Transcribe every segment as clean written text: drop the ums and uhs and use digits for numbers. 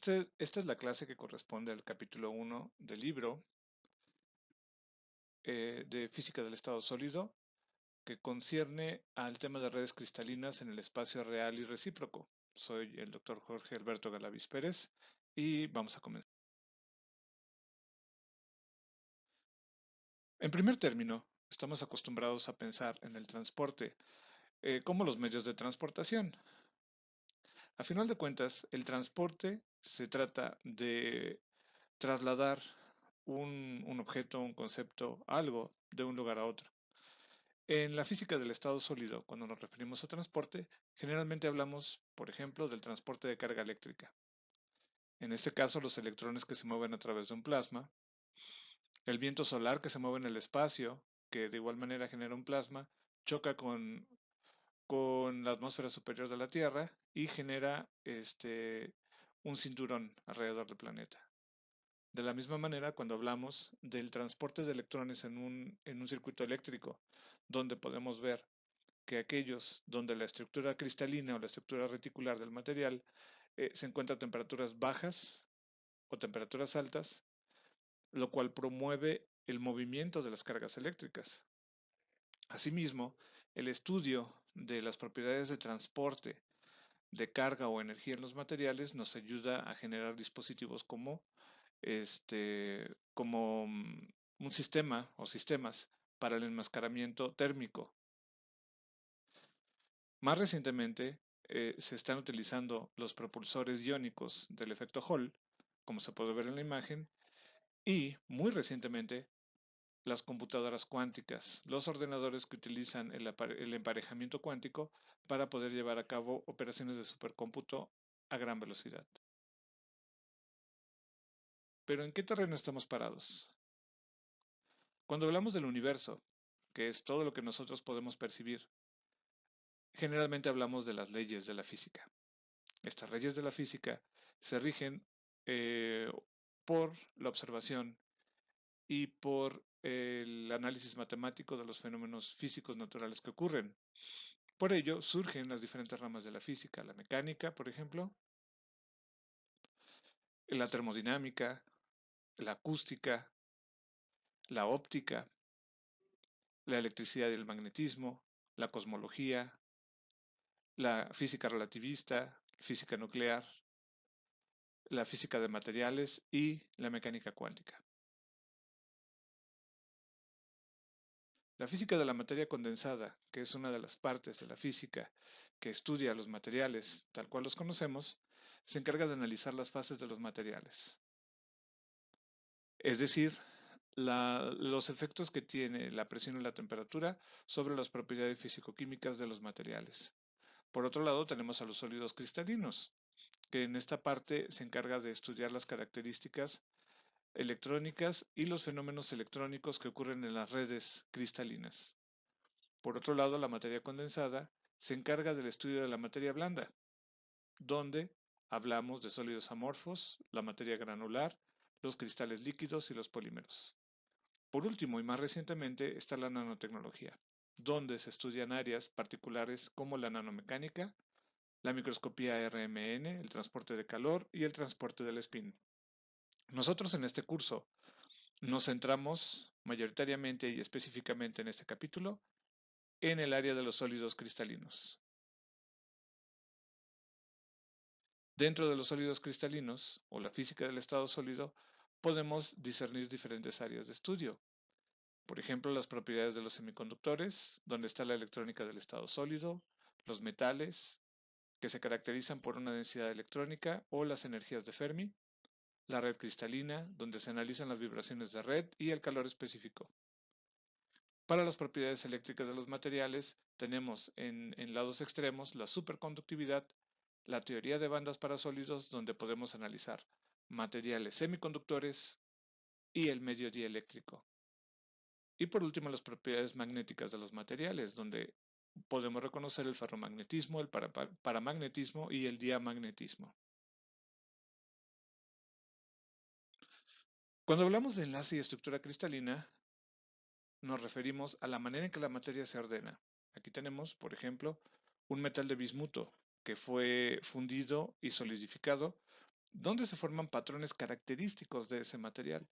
Esta es la clase que corresponde al capítulo 1 del libro de Física del Estado Sólido, que concierne al tema de redes cristalinas en el espacio real y recíproco. Soy el doctor Jorge Alberto Galaviz Pérez y vamos a comenzar. En primer término, estamos acostumbrados a pensar en el transporte como los medios de transportación. A final de cuentas, el transporte se trata de trasladar un objeto, un concepto, algo de un lugar a otro. En la física del estado sólido, cuando nos referimos a transporte, generalmente hablamos, por ejemplo, del transporte de carga eléctrica. En este caso, los electrones que se mueven a través de un plasma, el viento solar que se mueve en el espacio, que de igual manera genera un plasma, choca con la atmósfera superior de la Tierra y genera un cinturón alrededor del planeta. De la misma manera, cuando hablamos del transporte de electrones en un circuito eléctrico, donde podemos ver que aquellos donde la estructura cristalina o la estructura reticular del material se encuentra a temperaturas bajas o temperaturas altas, lo cual promueve el movimiento de las cargas eléctricas. Asimismo, el estudio de las propiedades de transporte de carga o energía en los materiales nos ayuda a generar dispositivos como un sistema o sistemas para el enmascaramiento térmico. Más recientemente, se están utilizando los propulsores iónicos del efecto Hall, como se puede ver en la imagen, y muy recientemente las computadoras cuánticas, los ordenadores que utilizan el emparejamiento cuántico para poder llevar a cabo operaciones de supercómputo a gran velocidad. Pero ¿en qué terreno estamos parados? Cuando hablamos del universo, que es todo lo que nosotros podemos percibir, generalmente hablamos de las leyes de la física. Estas leyes de la física se rigen eh, por la observación y por el análisis matemático de los fenómenos físicos naturales que ocurren. Por ello surgen las diferentes ramas de la física, la mecánica, por ejemplo, la termodinámica, la acústica, la óptica, la electricidad y el magnetismo, la cosmología, la física relativista, física nuclear, la física de materiales y la mecánica cuántica. La física de la materia condensada, que es una de las partes de la física que estudia los materiales tal cual los conocemos, se encarga de analizar las fases de los materiales. Es decir, los efectos que tiene la presión y la temperatura sobre las propiedades físico-químicas de los materiales. Por otro lado, tenemos a los sólidos cristalinos, que en esta parte se encarga de estudiar las características electrónicas y los fenómenos electrónicos que ocurren en las redes cristalinas. Por otro lado, la materia condensada se encarga del estudio de la materia blanda, donde hablamos de sólidos amorfos, la materia granular, los cristales líquidos y los polímeros. Por último y más recientemente está la nanotecnología, donde se estudian áreas particulares como la nanomecánica, la microscopía RMN, el transporte de calor y el transporte del spin. Nosotros en este curso nos centramos mayoritariamente y específicamente en este capítulo en el área de los sólidos cristalinos. Dentro de los sólidos cristalinos o la física del estado sólido podemos discernir diferentes áreas de estudio. Por ejemplo, las propiedades de los semiconductores, donde está la electrónica del estado sólido, los metales, que se caracterizan por una densidad electrónica, o las energías de Fermi, la red cristalina, donde se analizan las vibraciones de red y el calor específico. Para las propiedades eléctricas de los materiales, tenemos en lados extremos la superconductividad, la teoría de bandas para sólidos, donde podemos analizar materiales semiconductores y el medio dieléctrico. Y por último, las propiedades magnéticas de los materiales, donde podemos reconocer el ferromagnetismo, el paramagnetismo y el diamagnetismo. Cuando hablamos de enlace y estructura cristalina, nos referimos a la manera en que la materia se ordena. Aquí tenemos, por ejemplo, un metal de bismuto que fue fundido y solidificado donde se forman patrones característicos de ese material.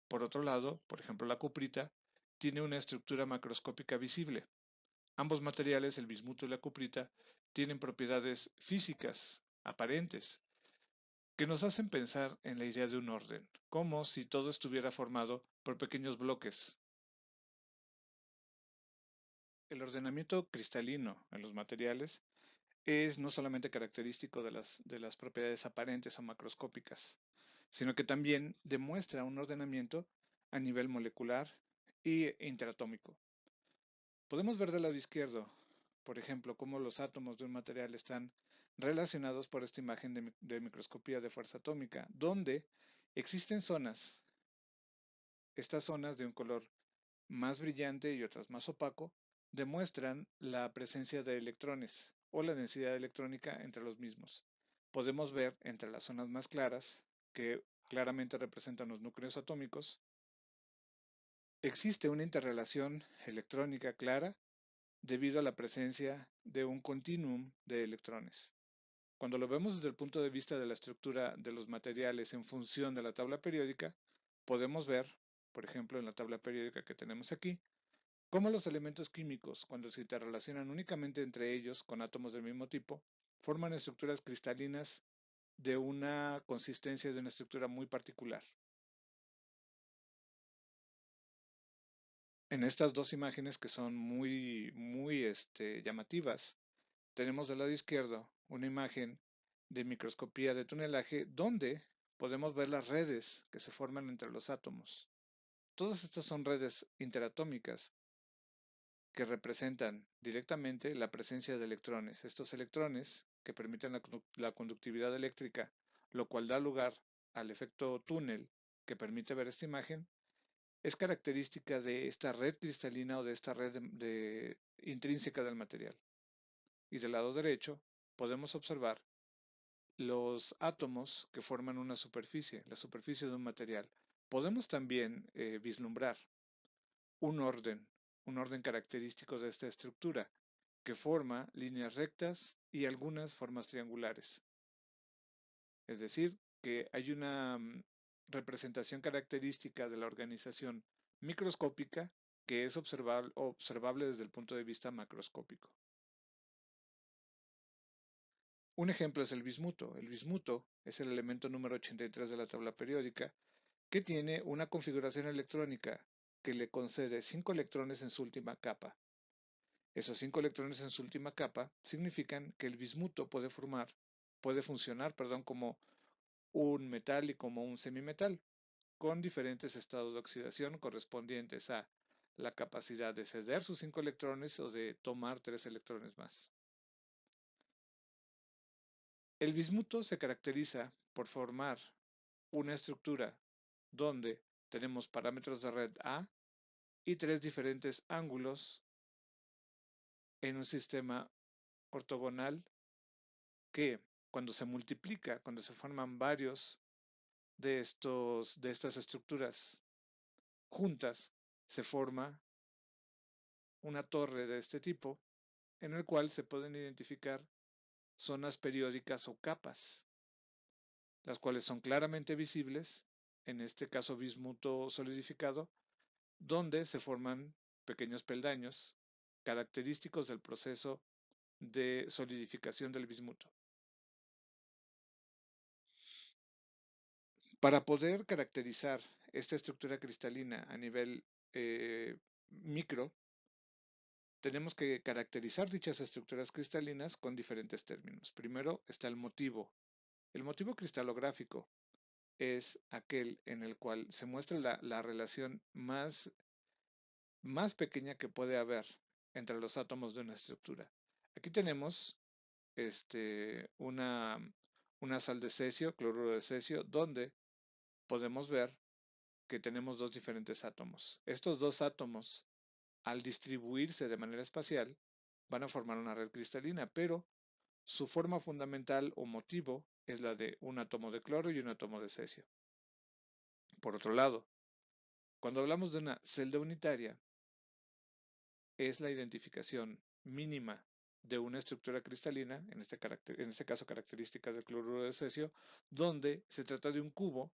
Por otro lado, por ejemplo, la cuprita tiene una estructura macroscópica visible. Ambos materiales, el bismuto y la cuprita, tienen propiedades físicas aparentes que nos hacen pensar en la idea de un orden, como si todo estuviera formado por pequeños bloques. El ordenamiento cristalino en los materiales es no solamente característico de las propiedades aparentes o macroscópicas, sino que también demuestra un ordenamiento a nivel molecular e interatómico. Podemos ver del lado izquierdo, por ejemplo, cómo los átomos de un material están relacionados por esta imagen de microscopía de fuerza atómica, donde existen zonas, estas zonas de un color más brillante y otras más opaco, demuestran la presencia de electrones o la densidad electrónica entre los mismos. Podemos ver entre las zonas más claras, que claramente representan los núcleos atómicos, existe una interrelación electrónica clara debido a la presencia de un continuum de electrones. Cuando lo vemos desde el punto de vista de la estructura de los materiales en función de la tabla periódica, podemos ver, por ejemplo, en la tabla periódica que tenemos aquí, cómo los elementos químicos, cuando se interrelacionan únicamente entre ellos con átomos del mismo tipo, forman estructuras cristalinas de una consistencia de una estructura muy particular. En estas dos imágenes que son muy llamativas, tenemos del lado izquierdo una imagen de microscopía de tunelaje donde podemos ver las redes que se forman entre los átomos. Todas estas son redes interatómicas que representan directamente la presencia de electrones. Estos electrones que permiten la conductividad eléctrica, lo cual da lugar al efecto túnel que permite ver esta imagen, es característica de esta red cristalina o de esta red intrínseca del material. Y del lado derecho podemos observar los átomos que forman una superficie, la superficie de un material. Podemos también vislumbrar un orden, un orden característico de esta estructura, que forma líneas rectas y algunas formas triangulares. Es decir, que hay una representación característica de la organización microscópica que es observable desde el punto de vista macroscópico. Un ejemplo es el bismuto. El bismuto es el elemento número 83 de la tabla periódica que tiene una configuración electrónica que le concede 5 electrones en su última capa. Esos 5 electrones en su última capa significan que el bismuto puede funcionar, perdón, como un metal y como un semimetal, con diferentes estados de oxidación correspondientes a la capacidad de ceder sus 5 electrones o de tomar 3 electrones más. El bismuto se caracteriza por formar una estructura donde tenemos parámetros de red A y tres diferentes ángulos en un sistema ortogonal que cuando se multiplica, cuando se forman varios de estas estructuras juntas, se forma una torre de este tipo en el cual se pueden identificar zonas periódicas o capas, las cuales son claramente visibles, en este caso bismuto solidificado, donde se forman pequeños peldaños característicos del proceso de solidificación del bismuto. Para poder caracterizar esta estructura cristalina a nivel micro, tenemos que caracterizar dichas estructuras cristalinas con diferentes términos. Primero está el motivo. El motivo cristalográfico es aquel en el cual se muestra la relación más pequeña que puede haber entre los átomos de una estructura. Aquí tenemos una sal de cesio, cloruro de cesio, donde podemos ver que tenemos dos diferentes átomos. Estos dos átomos, al distribuirse de manera espacial, van a formar una red cristalina, pero su forma fundamental o motivo es la de un átomo de cloro y un átomo de cesio. Por otro lado, cuando hablamos de una celda unitaria, es la identificación mínima de una estructura cristalina, en este caso características del cloruro de cesio, donde se trata de un cubo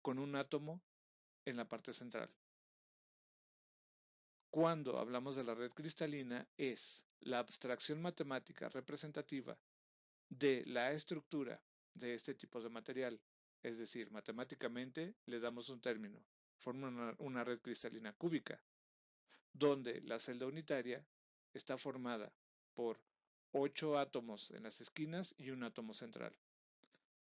con un átomo en la parte central. Cuando hablamos de la red cristalina es la abstracción matemática representativa de la estructura de este tipo de material. Es decir, matemáticamente le damos un término. Forma una red cristalina cúbica, donde la celda unitaria está formada por 8 átomos en las esquinas y un átomo central.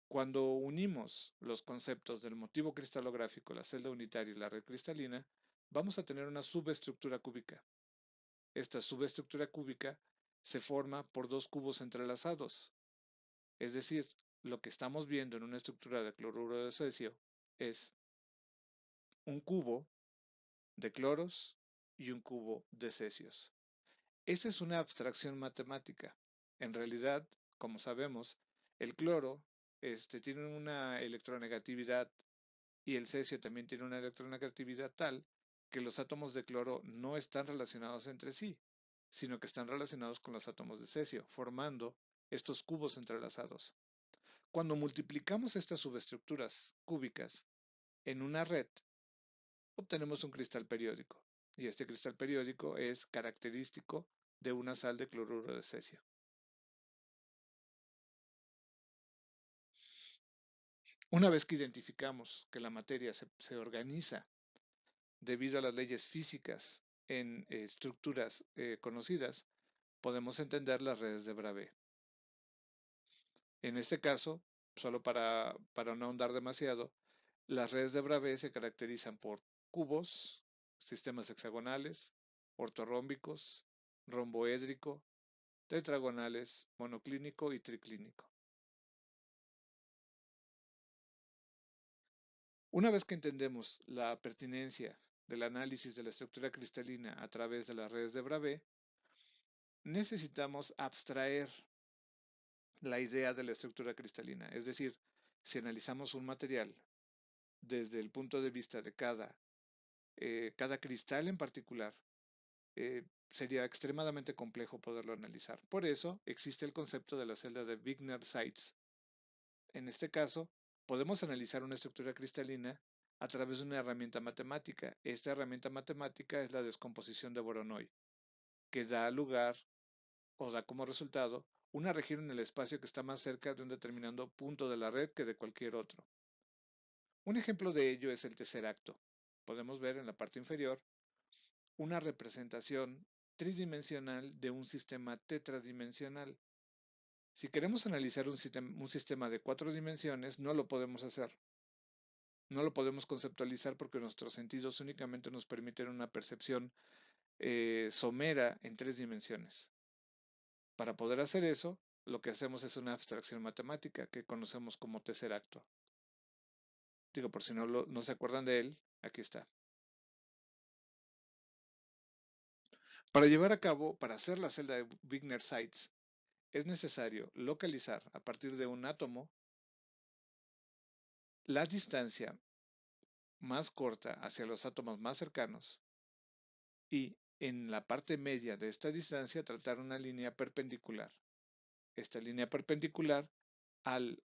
Cuando unimos los conceptos del motivo cristalográfico, la celda unitaria y la red cristalina, vamos a tener una subestructura cúbica. Esta subestructura cúbica se forma por dos cubos entrelazados. Es decir, lo que estamos viendo en una estructura de cloruro de cesio es un cubo de cloros y un cubo de cesios. Esa es una abstracción matemática. En realidad, como sabemos, el cloro tiene una electronegatividad y el cesio también tiene una electronegatividad tal que los átomos de cloro no están relacionados entre sí, sino que están relacionados con los átomos de cesio, formando estos cubos entrelazados. Cuando multiplicamos estas subestructuras cúbicas en una red, obtenemos un cristal periódico, y este cristal periódico es característico de una sal de cloruro de cesio. Una vez que identificamos que la materia se organiza debido a las leyes físicas en estructuras conocidas, podemos entender las redes de Bravais. En este caso, solo para no ahondar demasiado, las redes de Bravais se caracterizan por cubos, sistemas hexagonales, ortorrómbicos, romboédrico, tetragonales, monoclínico y triclínico. Una vez que entendemos la pertinencia del análisis de la estructura cristalina a través de las redes de Bravais, necesitamos abstraer la idea de la estructura cristalina. Es decir, si analizamos un material desde el punto de vista de cada cristal en particular, sería extremadamente complejo poderlo analizar. Por eso existe el concepto de la celda de Wigner-Seitz. En este caso, podemos analizar una estructura cristalina a través de una herramienta matemática. Esta herramienta matemática es la descomposición de Voronoi, que da lugar o da como resultado una región en el espacio que está más cerca de un determinado punto de la red que de cualquier otro. Un ejemplo de ello es el tercer acto. Podemos ver en la parte inferior una representación tridimensional de un sistema tetradimensional. Si queremos analizar un sistema de 4 dimensiones, no lo podemos hacer. No lo podemos conceptualizar porque nuestros sentidos únicamente nos permiten una percepción somera en 3 dimensiones. Para poder hacer eso, lo que hacemos es una abstracción matemática que conocemos como tercer acto. Digo, por si no se acuerdan de él, aquí está. Para hacer la celda de Wigner-Seitz, es necesario localizar a partir de un átomo la distancia más corta hacia los átomos más cercanos y en la parte media de esta distancia tratar una línea perpendicular. Esta línea perpendicular, al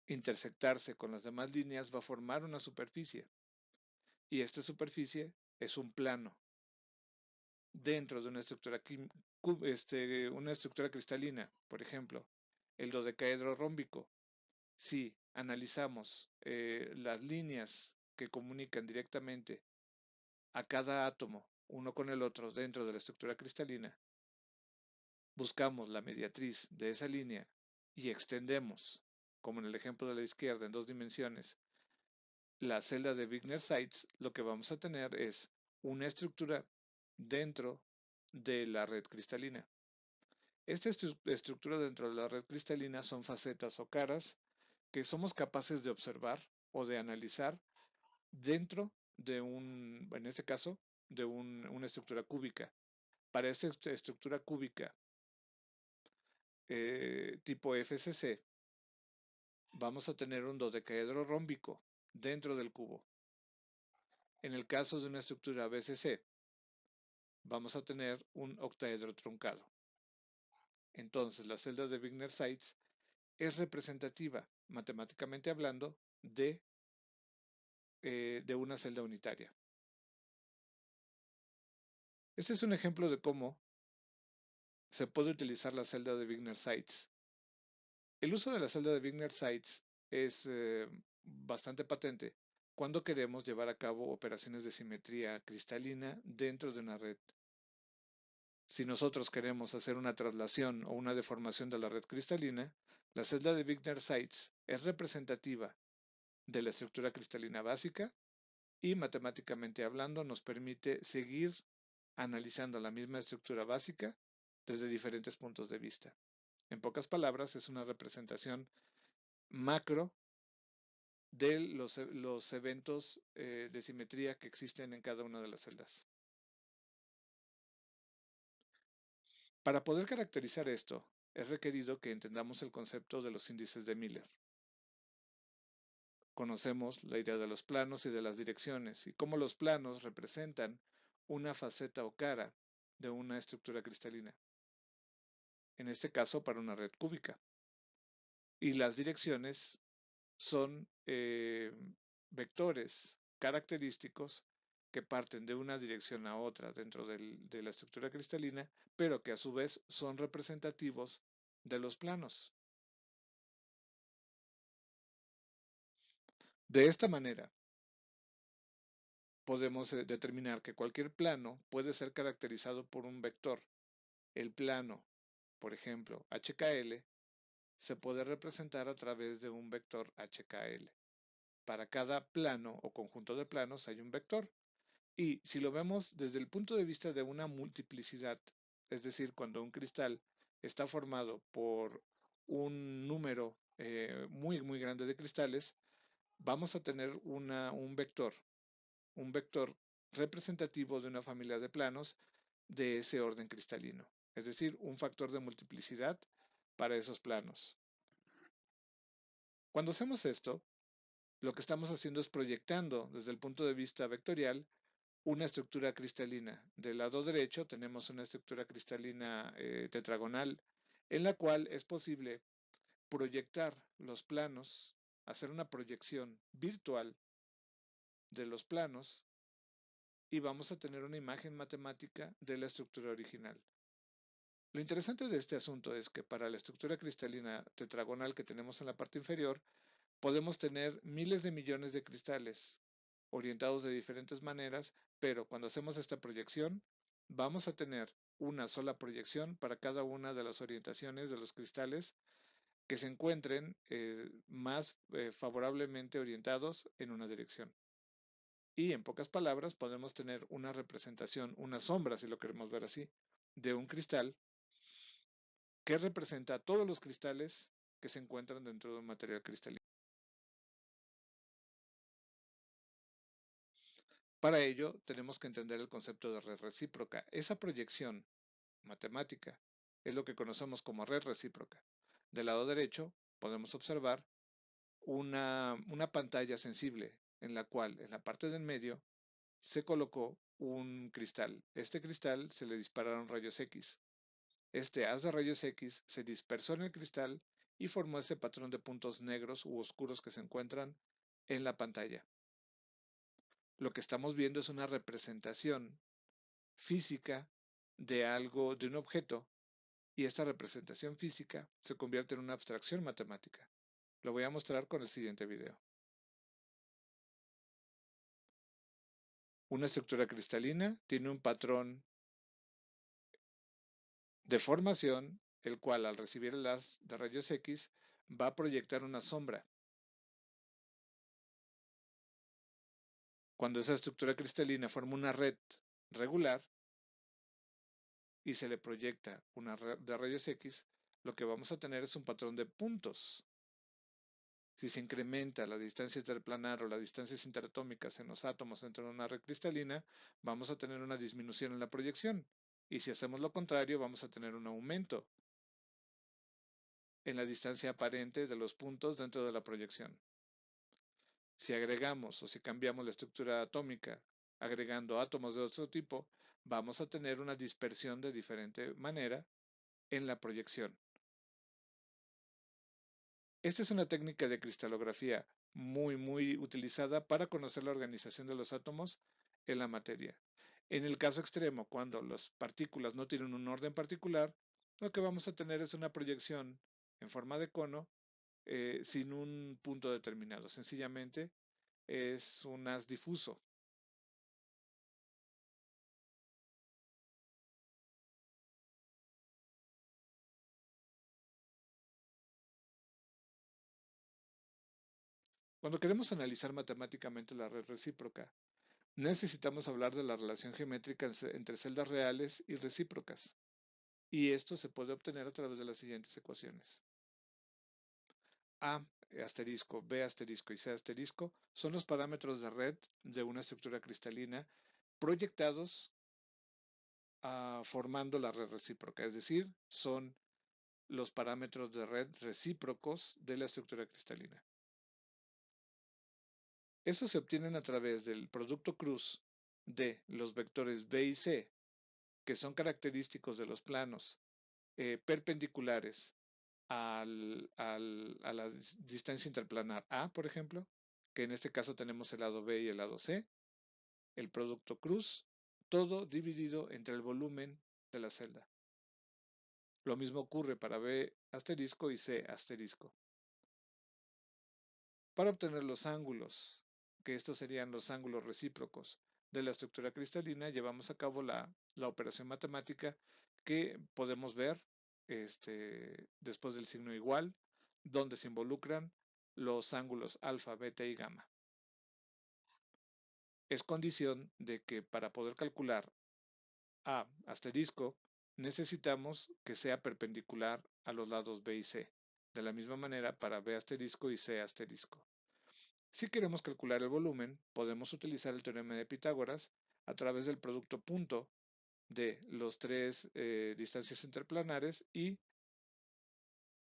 intersectarse con las demás líneas, va a formar una superficie y esta superficie es un plano dentro de una estructura cristalina, por ejemplo, el dodecaedro rómbico. Si analizamos las líneas que comunican directamente a cada átomo, uno con el otro, dentro de la estructura cristalina, buscamos la mediatriz de esa línea y extendemos, como en el ejemplo de la izquierda, en 2 dimensiones, la celda de Wigner-Seitz, lo que vamos a tener es una estructura dentro de la red cristalina. Esta estructura dentro de la red cristalina son facetas o caras que somos capaces de observar o de analizar dentro de en este caso, de una estructura cúbica. Para esta estructura cúbica tipo FCC, vamos a tener un dodecaedro rómbico dentro del cubo. En el caso de una estructura BCC, vamos a tener un octaedro truncado. Entonces, la celda de Wigner-Seitz es representativa, matemáticamente hablando, de una celda unitaria. Este es un ejemplo de cómo se puede utilizar la celda de Wigner-Seitz. El uso de la celda de Wigner-Seitz es bastante patente cuando queremos llevar a cabo operaciones de simetría cristalina dentro de una red. Si nosotros queremos hacer una traslación o una deformación de la red cristalina, la celda de Wigner-Seitz es representativa de la estructura cristalina básica y matemáticamente hablando nos permite seguir analizando la misma estructura básica desde diferentes puntos de vista. En pocas palabras, es una representación macro de los eventos de simetría que existen en cada una de las celdas. Para poder caracterizar esto, es requerido que entendamos el concepto de los índices de Miller. Conocemos la idea de los planos y de las direcciones y cómo los planos representan una faceta o cara de una estructura cristalina, en este caso para una red cúbica. Y las direcciones son vectores característicos que parten de una dirección a otra dentro de la estructura cristalina, pero que a su vez son representativos de los planos. De esta manera, podemos determinar que cualquier plano puede ser caracterizado por un vector. El plano, por ejemplo, HKL, se puede representar a través de un vector HKL. Para cada plano o conjunto de planos hay un vector. Y si lo vemos desde el punto de vista de una multiplicidad, es decir, cuando un cristal está formado por un número muy grande de cristales, vamos a tener un vector representativo de una familia de planos de ese orden cristalino, es decir, un factor de multiplicidad para esos planos. Cuando hacemos esto, lo que estamos haciendo es proyectando desde el punto de vista vectorial una estructura cristalina. Del lado derecho tenemos una estructura cristalina tetragonal en la cual es posible proyectar los planos, hacer una proyección virtual de los planos y vamos a tener una imagen matemática de la estructura original. Lo interesante de este asunto es que para la estructura cristalina tetragonal que tenemos en la parte inferior, podemos tener miles de millones de cristales orientados de diferentes maneras, pero cuando hacemos esta proyección, vamos a tener una sola proyección para cada una de las orientaciones de los cristales que se encuentren más favorablemente orientados en una dirección. Y en pocas palabras, podemos tener una representación, una sombra, si lo queremos ver así, de un cristal que representa a todos los cristales que se encuentran dentro de un material cristalino. Para ello, tenemos que entender el concepto de red recíproca. Esa proyección matemática es lo que conocemos como red recíproca. Del lado derecho podemos observar una pantalla sensible en la cual en la parte del medio se colocó un cristal. Este cristal se le dispararon rayos X. Este haz de rayos X se dispersó en el cristal y formó ese patrón de puntos negros u oscuros que se encuentran en la pantalla. Lo que estamos viendo es una representación física de algo, de un objeto, y esta representación física se convierte en una abstracción matemática. Lo voy a mostrar con el siguiente video. Una estructura cristalina tiene un patrón de formación, el cual al recibir el haz de rayos X va a proyectar una sombra. Cuando esa estructura cristalina forma una red regular y se le proyecta una red de rayos X, lo que vamos a tener es un patrón de puntos. Si se incrementa la distancia interplanar o las distancias interatómicas en los átomos dentro de una red cristalina, vamos a tener una disminución en la proyección. Y si hacemos lo contrario, vamos a tener un aumento en la distancia aparente de los puntos dentro de la proyección. Si agregamos o si cambiamos la estructura atómica agregando átomos de otro tipo, vamos a tener una dispersión de diferente manera en la proyección. Esta es una técnica de cristalografía muy utilizada para conocer la organización de los átomos en la materia. En el caso extremo, cuando las partículas no tienen un orden particular, lo que vamos a tener es una proyección en forma de cono sin un punto determinado. Sencillamente es un haz difuso. Cuando queremos analizar matemáticamente la red recíproca, necesitamos hablar de la relación geométrica entre celdas reales y recíprocas. Y esto se puede obtener a través de las siguientes ecuaciones. A asterisco, B asterisco y C asterisco son los parámetros de red de una estructura cristalina proyectados formando la red recíproca, es decir, son los parámetros de red recíprocos de la estructura cristalina. Estos se obtienen a través del producto cruz de los vectores B y C, que son característicos de los planos perpendiculares a la distancia interplanar A, por ejemplo, que en este caso tenemos el lado B y el lado C, el producto cruz, todo dividido entre el volumen de la celda. Lo mismo ocurre para B asterisco y C asterisco. Para obtener los ángulos, que estos serían los ángulos recíprocos de la estructura cristalina, llevamos a cabo la operación matemática que podemos ver después del signo igual, donde se involucran los ángulos alfa, beta y gamma. Es condición de que para poder calcular A asterisco, necesitamos que sea perpendicular a los lados B y C. De la misma manera para B asterisco y C asterisco. Si queremos calcular el volumen, podemos utilizar el teorema de Pitágoras a través del producto punto de los tres distancias interplanares y,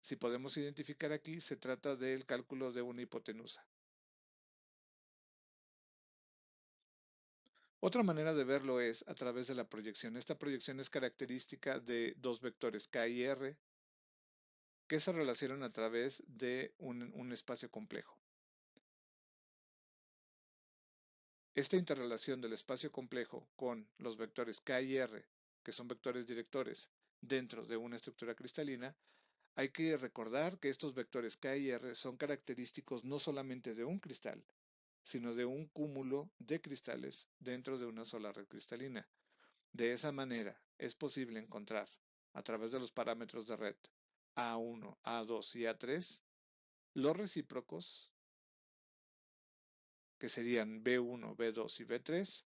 si podemos identificar aquí, se trata del cálculo de una hipotenusa. Otra manera de verlo es a través de la proyección. Esta proyección es característica de dos vectores K y R que se relacionan a través de un espacio complejo. Esta interrelación del espacio complejo con los vectores K y R, que son vectores directores dentro de una estructura cristalina, hay que recordar que estos vectores K y R son característicos no solamente de un cristal, sino de un cúmulo de cristales dentro de una sola red cristalina. De esa manera es posible encontrar, a través de los parámetros de red A1, A2 y A3, los recíprocos, que serían B1, B2 y B3,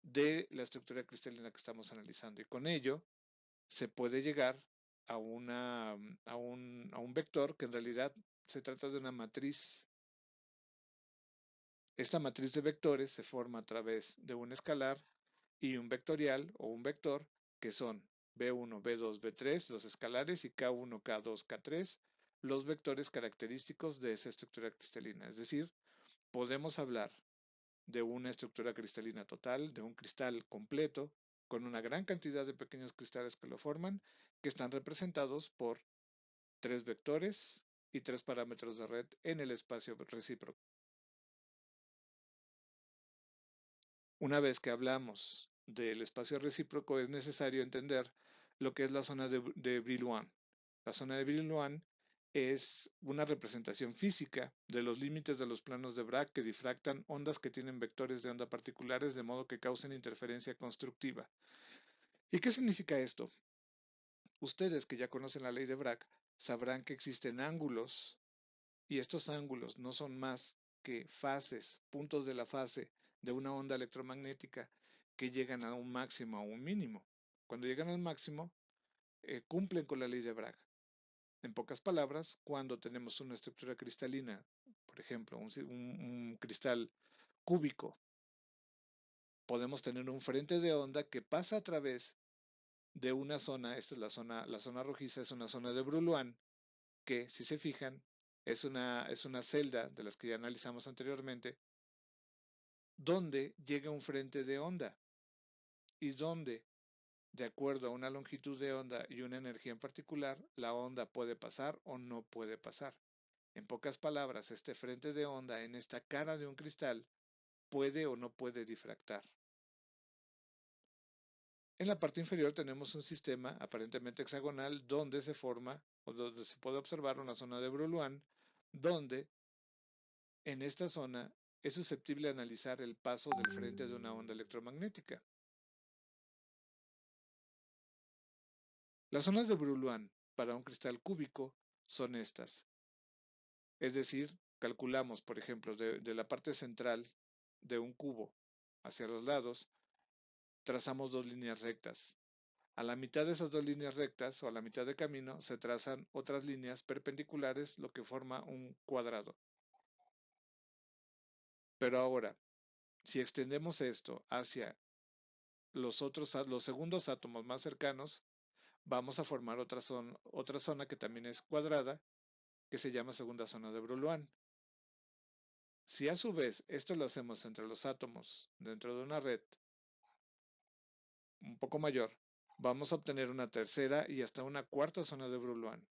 de la estructura cristalina que estamos analizando. Y con ello se puede llegar a un vector que en realidad se trata de una matriz. Esta matriz de vectores se forma a través de un escalar y un vectorial o un vector que son B1, B2, B3, los escalares, y K1, K2, K3, los vectores característicos de esa estructura cristalina. Es decir, podemos hablar de una estructura cristalina total, de un cristal completo, con una gran cantidad de pequeños cristales que lo forman, que están representados por tres vectores y tres parámetros de red en el espacio recíproco. Una vez que hablamos del espacio recíproco, es necesario entender lo que es la zona de Brillouin. La zona de Brillouin es una representación física de los límites de los planos de Bragg que difractan ondas que tienen vectores de onda particulares de modo que causen interferencia constructiva. ¿Y qué significa esto? Ustedes que ya conocen la ley de Bragg sabrán que existen ángulos y estos ángulos no son más que fases, puntos de la fase de una onda electromagnética que llegan a un máximo o un mínimo. Cuando llegan al máximo, cumplen con la ley de Bragg. En pocas palabras, cuando tenemos una estructura cristalina, por ejemplo, un cristal cúbico, podemos tener un frente de onda que pasa a través de una zona, esta es la zona rojiza es una zona de Brillouin, que si se fijan, es una celda de las que ya analizamos anteriormente, donde llega un frente de onda y donde De acuerdo a una longitud de onda y una energía en particular, la onda puede pasar o no puede pasar. En pocas palabras, este frente de onda en esta cara de un cristal puede o no puede difractar. En la parte inferior tenemos un sistema aparentemente hexagonal donde se forma o donde se puede observar una zona de Broulan, donde en esta zona es susceptible analizar el paso del frente de una onda electromagnética. Las zonas de Broulan para un cristal cúbico son estas. Es decir, calculamos, por ejemplo, de la parte central de un cubo hacia los lados, trazamos dos líneas rectas. A la mitad de esas dos líneas rectas o a la mitad de camino se trazan otras líneas perpendiculares, lo que forma un cuadrado. Pero ahora, si extendemos esto hacia los segundos átomos más cercanos, vamos a formar otra zona que también es cuadrada, que se llama segunda zona de Broulan. Si a su vez esto lo hacemos entre los átomos dentro de una red un poco mayor, vamos a obtener una tercera y hasta una cuarta zona de Broulan.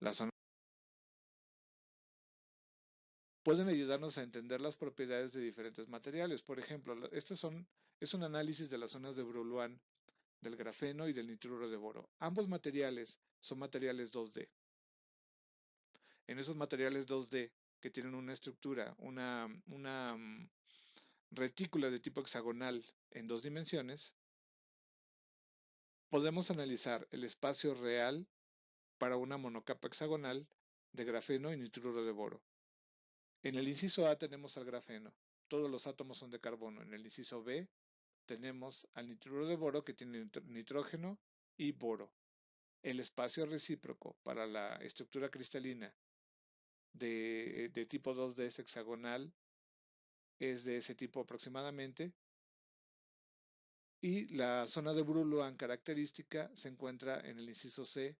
Las zonas pueden ayudarnos a entender las propiedades de diferentes materiales. Por ejemplo, es un análisis de las zonas de Broulan del grafeno y del nitruro de boro. Ambos materiales son materiales 2D. En esos materiales 2D que tienen una estructura, una retícula de tipo hexagonal en dos dimensiones, podemos analizar el espacio real para una monocapa hexagonal de grafeno y nitruro de boro. En el inciso A tenemos al grafeno, todos los átomos son de carbono. En el inciso B tenemos al nitruro de boro que tiene nitrógeno y boro. El espacio recíproco para la estructura cristalina de tipo 2D hexagonal es de ese tipo aproximadamente. Y la zona de Broulan característica se encuentra en el inciso C,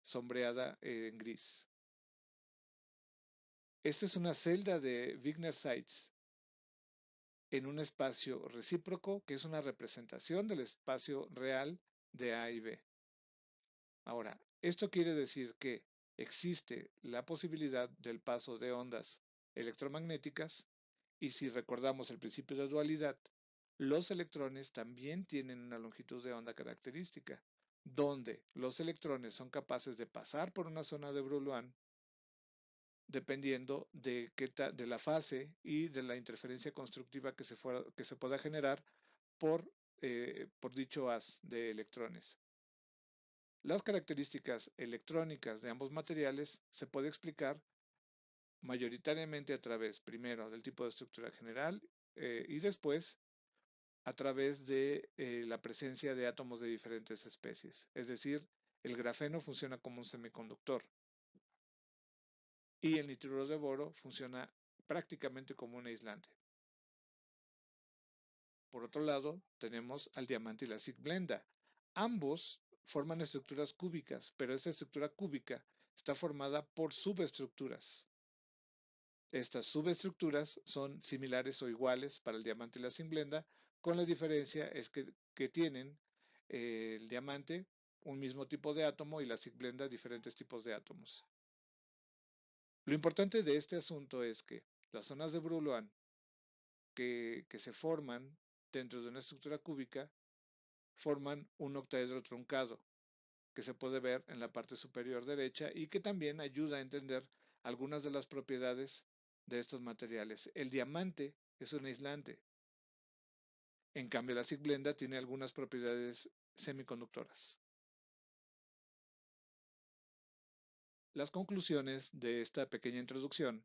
sombreada en gris. Esta es una celda de Wigner-Seitz en un espacio recíproco que es una representación del espacio real de A y B. Ahora, esto quiere decir que existe la posibilidad del paso de ondas electromagnéticas y si recordamos el principio de dualidad, los electrones también tienen una longitud de onda característica, donde los electrones son capaces de pasar por una zona de Broulan dependiendo de la fase y de la interferencia constructiva que se pueda generar por dicho haz de electrones. Las características electrónicas de ambos materiales se puede explicar mayoritariamente a través, primero, del tipo de estructura general y después a través de la presencia de átomos de diferentes especies. Es decir, el grafeno funciona como un semiconductor y el nitruro de boro funciona prácticamente como un aislante. Por otro lado, tenemos al diamante y la Zinc blenda. Ambos forman estructuras cúbicas, pero esta estructura cúbica está formada por subestructuras. Estas subestructuras son similares o iguales para el diamante y la zinc blenda, con la diferencia es que tienen el diamante un mismo tipo de átomo y la zinc blenda diferentes tipos de átomos. Lo importante de este asunto es que las zonas de Broulan que se forman dentro de una estructura cúbica forman un octaedro truncado, que se puede ver en la parte superior derecha y que también ayuda a entender algunas de las propiedades de estos materiales. El diamante es un aislante, en cambio la zinc blenda tiene algunas propiedades semiconductoras. Las conclusiones de esta pequeña introducción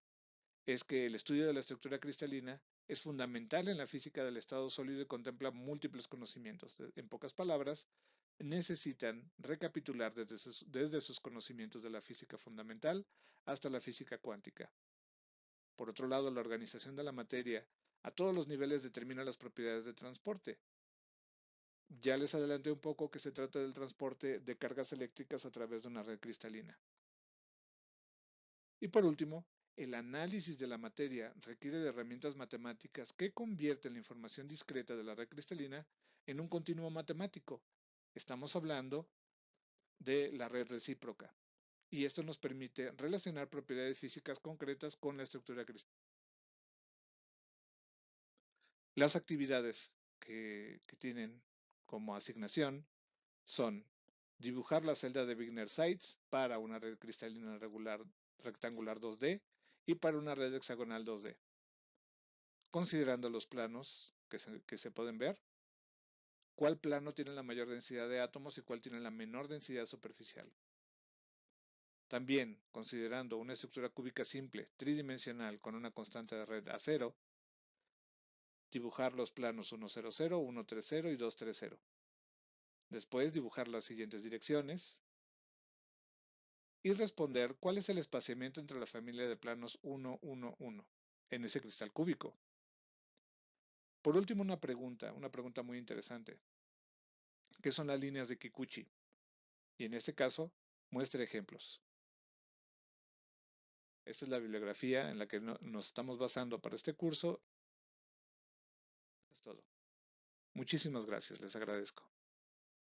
es que el estudio de la estructura cristalina es fundamental en la física del estado sólido y contempla múltiples conocimientos. En pocas palabras, necesitan recapitular desde sus conocimientos de la física fundamental hasta la física cuántica. Por otro lado, la organización de la materia a todos los niveles determina las propiedades de transporte. Ya les adelanté un poco que se trata del transporte de cargas eléctricas a través de una red cristalina. Y por último, El análisis de la materia requiere de herramientas matemáticas que convierten la información discreta de la red cristalina en un continuo matemático. Estamos hablando de la red recíproca. Y esto nos permite relacionar propiedades físicas concretas con la estructura cristalina. Las actividades que tienen como asignación son dibujar la celda de Wigner-Seitz para una red cristalina regular rectangular 2D y para una red hexagonal 2D, considerando los planos que se pueden ver, cuál plano tiene la mayor densidad de átomos y cuál tiene la menor densidad superficial. También, considerando una estructura cúbica simple, tridimensional, con una constante de red a cero, dibujar los planos 100, 130 y 230. Después, dibujar las siguientes direcciones y responder cuál es el espaciamiento entre la familia de planos 1, 1, 1 en ese cristal cúbico. Por último, una pregunta muy interesante. ¿Qué son las líneas de Kikuchi? Y en este caso, muestre ejemplos. Esta es la bibliografía en la que nos estamos basando para este curso. Es todo. Muchísimas gracias, les agradezco.